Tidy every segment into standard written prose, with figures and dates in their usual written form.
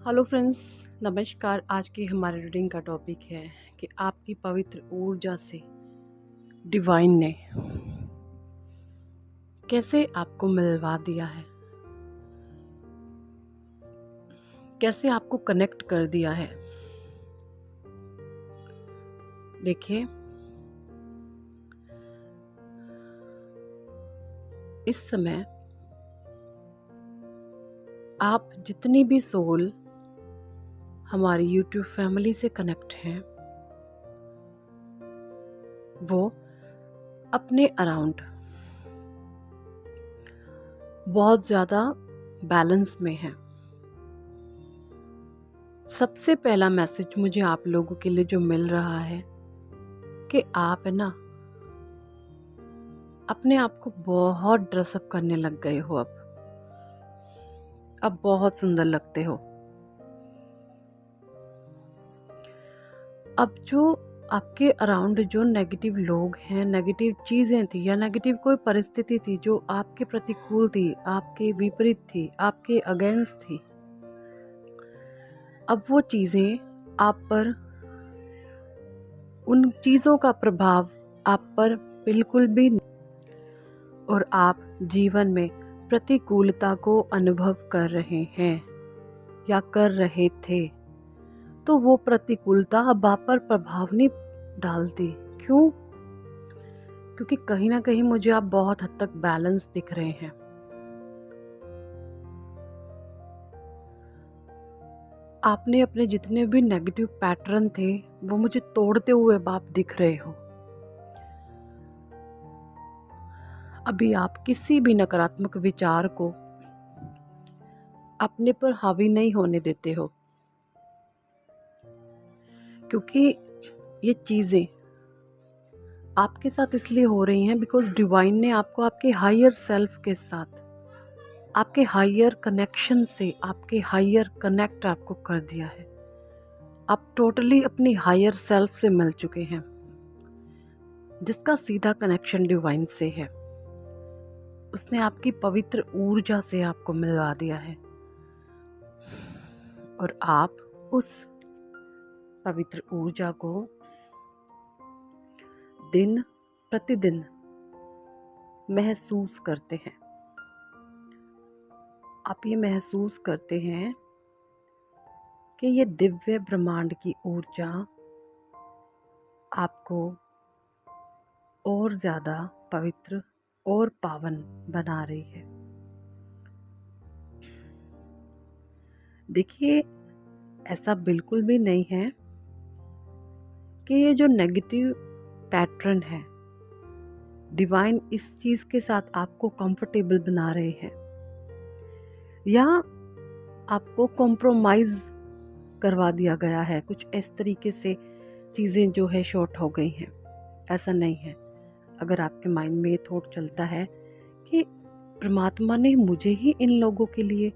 Hello friends, नमस्कार। आज की हमारे रीडिंग का टॉपिक है कि आपकी पवित्र ऊर्जा से डिवाइन ने कैसे आपको मिलवा दिया है, कैसे आपको कनेक्ट कर दिया है। देखिए, इस समय आप जितनी भी सोल हमारी यूट्यूब फैमिली से कनेक्ट हैं, वो अपने अराउंड बहुत ज़्यादा बैलेंस में हैं। सबसे पहला मैसेज मुझे आप लोगों के लिए जो मिल रहा है कि आप है ना, अपने आप को बहुत ड्रेसअप करने लग गए हो। अब बहुत सुंदर लगते हो। अब जो आपके अराउंड जो नेगेटिव लोग हैं, नेगेटिव चीज़ें थी या नेगेटिव कोई परिस्थिति थी जो आपके प्रतिकूल थी, आपके विपरीत थी, आपके अगेंस्ट थी, अब वो चीज़ें आप पर, उन चीज़ों का प्रभाव आप पर बिल्कुल भी नहीं, और आप जीवन में प्रतिकूलता को अनुभव कर रहे हैं या कर रहे थे, तो वो प्रतिकूलता अब आप पर प्रभाव नहीं डालती। क्यों? क्योंकि कहीं ना कहीं मुझे आप बहुत हद तक बैलेंस दिख रहे हैं। आपने अपने जितने भी नेगेटिव पैटर्न थे वो मुझे तोड़ते हुए आप दिख रहे हो। अभी आप किसी भी नकारात्मक विचार को अपने पर हावी नहीं होने देते हो, क्योंकि ये चीज़ें आपके साथ इसलिए हो रही हैं बिकॉज डिवाइन ने आपको आपके हायर सेल्फ के साथ, आपके हायर कनेक्शन से, आपके हायर कनेक्ट आपको कर दिया है। आप टोटली अपनी हायर सेल्फ से मिल चुके हैं, जिसका सीधा कनेक्शन डिवाइन से है। उसने आपकी पवित्र ऊर्जा से आपको मिलवा दिया है, और आप उस पवित्र ऊर्जा को दिन प्रतिदिन महसूस करते हैं। आप ये महसूस करते हैं कि ये दिव्य ब्रह्मांड की ऊर्जा आपको और ज़्यादा पवित्र और पावन बना रही है। देखिए, ऐसा बिल्कुल भी नहीं है कि ये जो नेगेटिव पैटर्न है, डिवाइन इस चीज़ के साथ आपको कंफर्टेबल बना रहे हैं या आपको कॉम्प्रोमाइज़ करवा दिया गया है। कुछ इस तरीके से चीज़ें जो है शॉर्ट हो गई हैं, ऐसा नहीं है। अगर आपके माइंड में ये थॉट चलता है कि परमात्मा ने मुझे ही इन लोगों के लिए,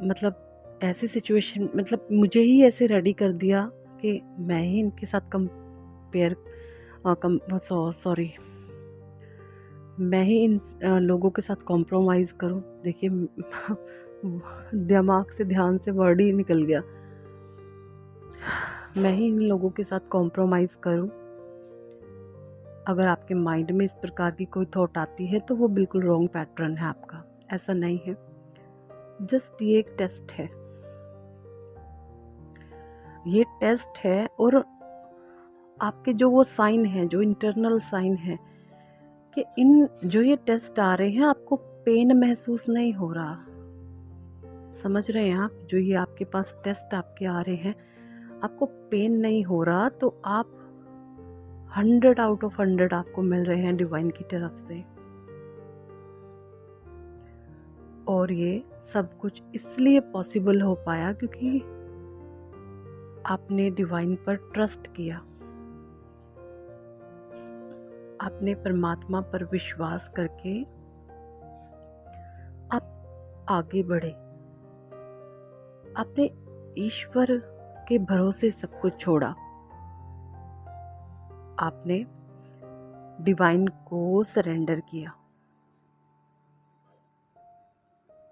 मतलब ऐसी सिचुएशन, मतलब मुझे ही ऐसे रेडी कर दिया कि मैं ही इनके साथ कंपेयर सॉरी मैं ही इन लोगों के साथ कॉम्प्रोमाइज़ करूं। देखिए, दिमाग से, ध्यान से वर्ड ही निकल गया। मैं ही इन लोगों के साथ कॉम्प्रोमाइज़ करूं। अगर आपके माइंड में इस प्रकार की कोई थॉट आती है तो वो बिल्कुल रॉन्ग पैटर्न है आपका, ऐसा नहीं है। जस्ट ये एक टेस्ट है, ये टेस्ट है। और आपके जो वो साइन है, जो इंटरनल साइन है कि इन जो ये टेस्ट आ रहे हैं, आपको पेन महसूस नहीं हो रहा। समझ रहे हैं आप? जो ये आपके पास टेस्ट आपके आ रहे हैं, आपको पेन नहीं हो रहा, तो आप 100 आउट ऑफ 100 आपको मिल रहे हैं डिवाइन की तरफ से। और ये सब कुछ इसलिए पॉसिबल हो पाया क्योंकि आपने डिवाइन पर ट्रस्ट किया, आपने परमात्मा पर विश्वास करके आप आगे बढ़े। आपने ईश्वर के भरोसे सब कुछ छोड़ा। आपने डिवाइन को सरेंडर किया।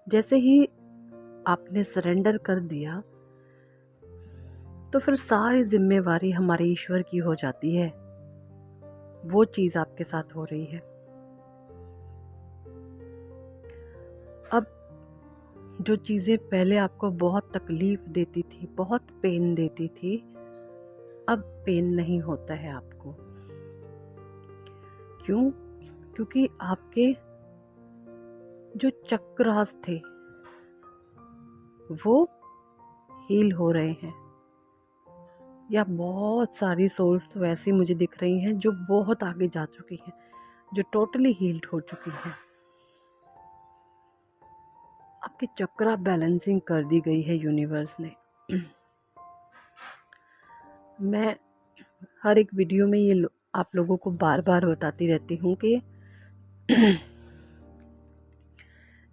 जैसे ही आपने सरेंडर कर दिया, तो फिर सारी जिम्मेवारी हमारे ईश्वर की हो जाती है। वो चीज़ आपके साथ हो रही है। अब जो चीज़ें पहले आपको बहुत तकलीफ़ देती थी, बहुत पेन देती थी, अब पेन नहीं होता है आपको। क्यों? क्योंकि आपके जो चक्रास थे वो हील हो रहे हैं। या बहुत सारी सोल्स तो ऐसी मुझे दिख रही हैं जो बहुत आगे जा चुकी हैं, जो टोटली हील्ड हो चुकी हैं। आपकी चक्रा बैलेंसिंग कर दी गई है यूनिवर्स ने। मैं हर एक वीडियो में ये आप लोगों को बार बार बताती रहती हूँ कि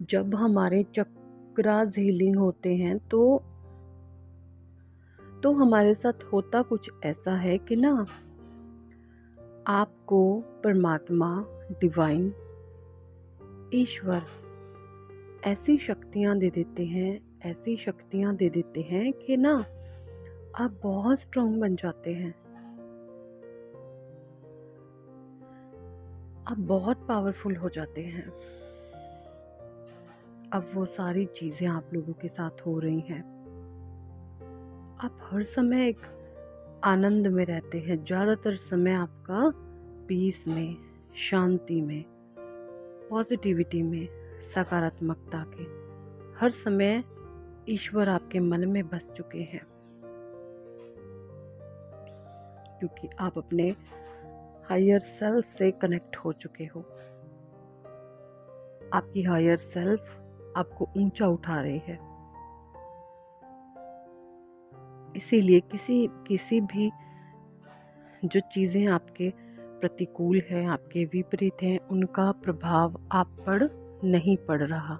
जब हमारे चक्रास हीलिंग होते हैं तो हमारे साथ होता कुछ ऐसा है कि ना, आपको परमात्मा, डिवाइन, ईश्वर ऐसी शक्तियाँ दे देते हैं, ऐसी शक्तियाँ दे देते हैं कि ना आप बहुत स्ट्रॉन्ग बन जाते हैं। आप बहुत पावरफुल हो जाते हैं। अब वो सारी चीज़ें आप लोगों के साथ हो रही हैं। आप हर समय एक आनंद में रहते हैं। ज़्यादातर समय आपका पीस में, शांति में, पॉजिटिविटी में, सकारात्मकता के हर समय ईश्वर आपके मन में बस चुके हैं, क्योंकि आप अपने हायर सेल्फ से कनेक्ट हो चुके हो। आपकी हायर सेल्फ आपको ऊंचा उठा रही है। इसीलिए किसी भी जो चीज़ें आपके प्रतिकूल हैं, आपके विपरीत हैं, उनका प्रभाव आप पर नहीं पड़ रहा।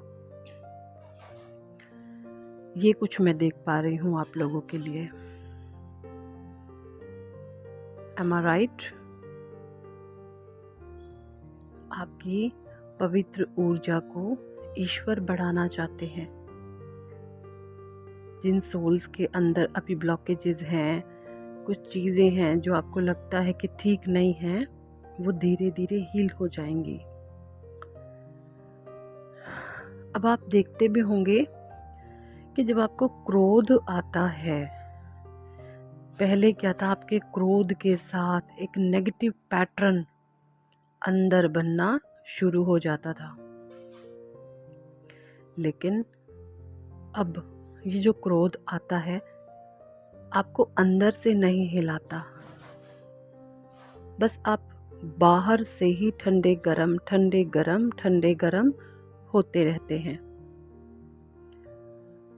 ये कुछ मैं देख पा रही हूँ आप लोगों के लिए। एम आई राइट? आपकी पवित्र ऊर्जा को ईश्वर बढ़ाना चाहते हैं। जिन सोल्स के अंदर अभी ब्लॉकेजेस हैं, कुछ चीज़ें हैं जो आपको लगता है कि ठीक नहीं हैं, वो धीरे धीरे हील हो जाएंगी। अब आप देखते भी होंगे कि जब आपको क्रोध आता है, पहले क्या था, आपके क्रोध के साथ एक नेगेटिव पैटर्न अंदर बनना शुरू हो जाता था। लेकिन अब ये जो क्रोध आता है आपको अंदर से नहीं हिलाता, बस आप बाहर से ही ठंडे गरम ठंडे गरम ठंडे गरम होते रहते हैं।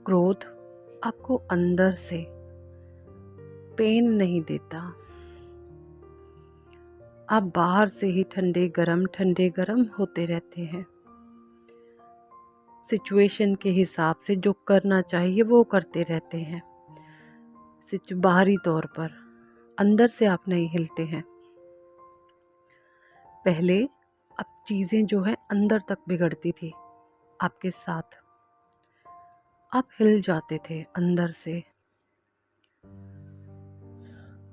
क्रोध आपको अंदर से पेन नहीं देता, आप बाहर से ही ठंडे गरम होते रहते हैं। सिचुएशन के हिसाब से जो करना चाहिए वो करते रहते हैं। बाहरी तौर पर, अंदर से आप नहीं हिलते हैं। पहले अब चीज़ें जो है अंदर तक बिगड़ती थी आपके साथ, आप हिल जाते थे अंदर से,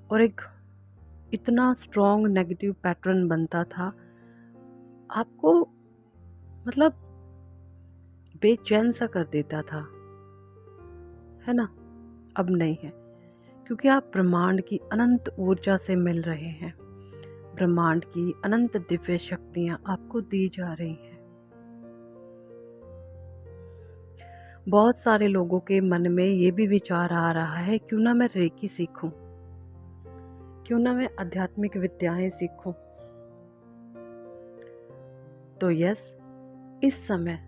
और एक इतना स्ट्रॉन्ग नेगेटिव पैटर्न बनता था, आपको मतलब बेचैन सा कर देता था, है ना। अब नहीं है, क्योंकि आप ब्रह्मांड की अनंत ऊर्जा से मिल रहे हैं। ब्रह्मांड की अनंत दिव्य शक्तियाँ आपको दी जा रही हैं। बहुत सारे लोगों के मन में ये भी विचार आ रहा है, क्यों ना मैं रेकी सीखूं, क्यों ना मैं आध्यात्मिक विद्याएं सीखूं। तो यस, इस समय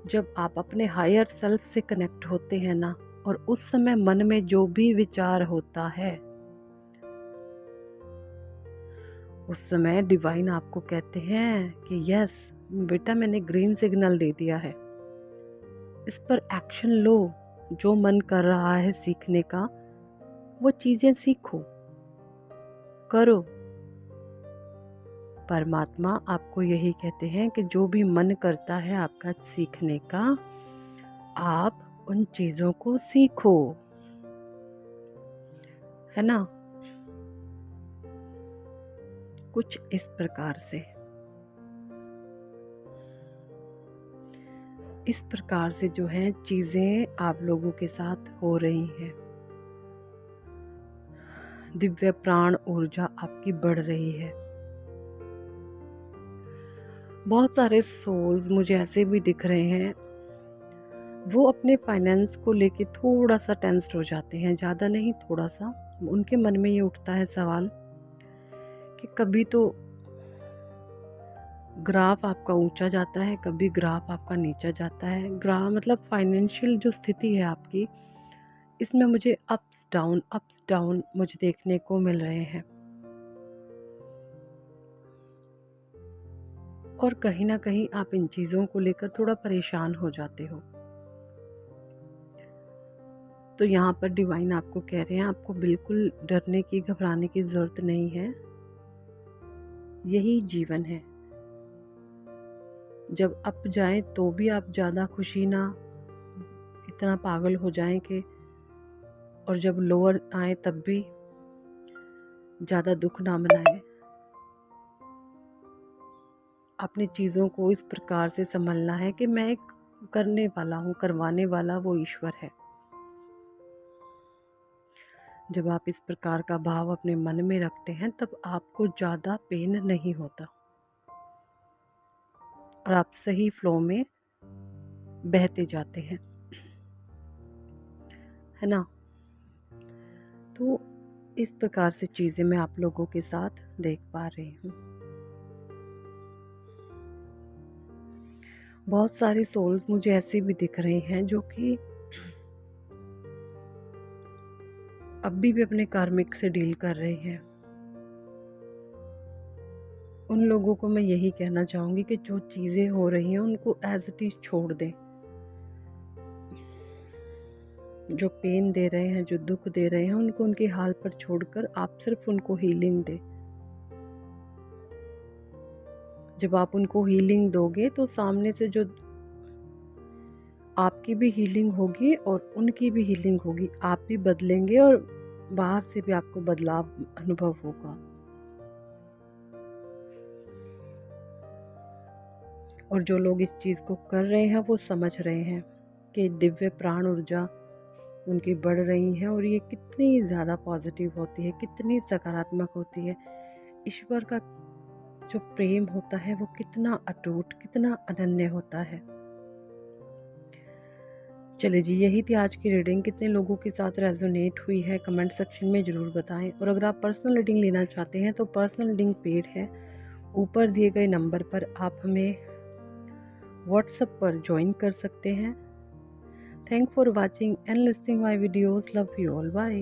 जब आप अपने हायर सेल्फ से कनेक्ट होते हैं ना, और उस समय मन में जो भी विचार होता है, उस समय डिवाइन आपको कहते हैं कि यस बेटा, मैंने ग्रीन सिग्नल दे दिया है, इस पर एक्शन लो। जो मन कर रहा है सीखने का, वो चीज़ें सीखो, करो। परमात्मा आपको यही कहते हैं कि जो भी मन करता है आपका सीखने का, आप उन चीज़ों को सीखो। है ना। कुछ इस प्रकार से, इस प्रकार से जो है चीज़ें आप लोगों के साथ हो रही हैं। दिव्य प्राण ऊर्जा आपकी बढ़ रही है। बहुत सारे सोल्स मुझे ऐसे भी दिख रहे हैं, वो अपने फाइनेंस को लेके थोड़ा सा टेंस्ड हो जाते हैं, ज़्यादा नहीं थोड़ा सा। उनके मन में ये उठता है सवाल कि कभी तो ग्राफ आपका ऊंचा जाता है, कभी ग्राफ आपका नीचा जाता है। ग्राफ मतलब फाइनेंशियल जो स्थिति है आपकी, इसमें मुझे अप्स डाउन मुझे देखने को मिल रहे हैं। और कहीं ना कहीं आप इन चीज़ों को लेकर थोड़ा परेशान हो जाते हो। तो यहाँ पर डिवाइन आपको कह रहे हैं, आपको बिल्कुल डरने की, घबराने की ज़रूरत नहीं है। यही जीवन है। जब अप जाए तो भी आप ज़्यादा खुशी ना, इतना पागल हो जाएं कि, और जब लोअर आए तब भी ज़्यादा दुख ना मनाएं। अपनी चीज़ों को इस प्रकार से संभलना है कि मैं एक करने वाला हूँ, करवाने वाला वो ईश्वर है। जब आप इस प्रकार का भाव अपने मन में रखते हैं तब आपको ज़्यादा पेन नहीं होता और आप सही फ्लो में बहते जाते हैं, है ना। तो इस प्रकार से चीज़ें मैं आप लोगों के साथ देख पा रही हूँ। बहुत सारे सोल्स मुझे ऐसे भी दिख रहे हैं जो कि अभी भी अपने कार्मिक से डील कर रहे हैं। उन लोगों को मैं यही कहना चाहूँगी कि जो चीज़ें हो रही हैं उनको एज इट इज़ छोड़ दें। जो पेन दे रहे हैं, जो दुख दे रहे हैं, उनको उनके हाल पर छोड़कर आप सिर्फ उनको हीलिंग दें। जब आप उनको हीलिंग दोगे तो सामने से जो आपकी भी हीलिंग होगी और उनकी भी हीलिंग होगी। आप भी बदलेंगे और बाहर से भी आपको बदलाव अनुभव होगा। और जो लोग इस चीज़ को कर रहे हैं वो समझ रहे हैं कि दिव्य प्राण ऊर्जा उनकी बढ़ रही है और ये कितनी ज़्यादा पॉजिटिव होती है, कितनी सकारात्मक होती है। ईश्वर का जो प्रेम होता है वो कितना अटूट, कितना अनन्य होता है। चलिए जी, यही थी आज की रीडिंग। कितने लोगों के साथ रेजोनेट हुई है कमेंट सेक्शन में ज़रूर बताएं। और अगर आप पर्सनल रीडिंग लेना चाहते हैं तो पर्सनल रीडिंग पेड है। ऊपर दिए गए नंबर पर आप हमें व्हाट्सएप पर ज्वाइन कर सकते हैं। Thank for watching and listening my videos. Love you all, bye.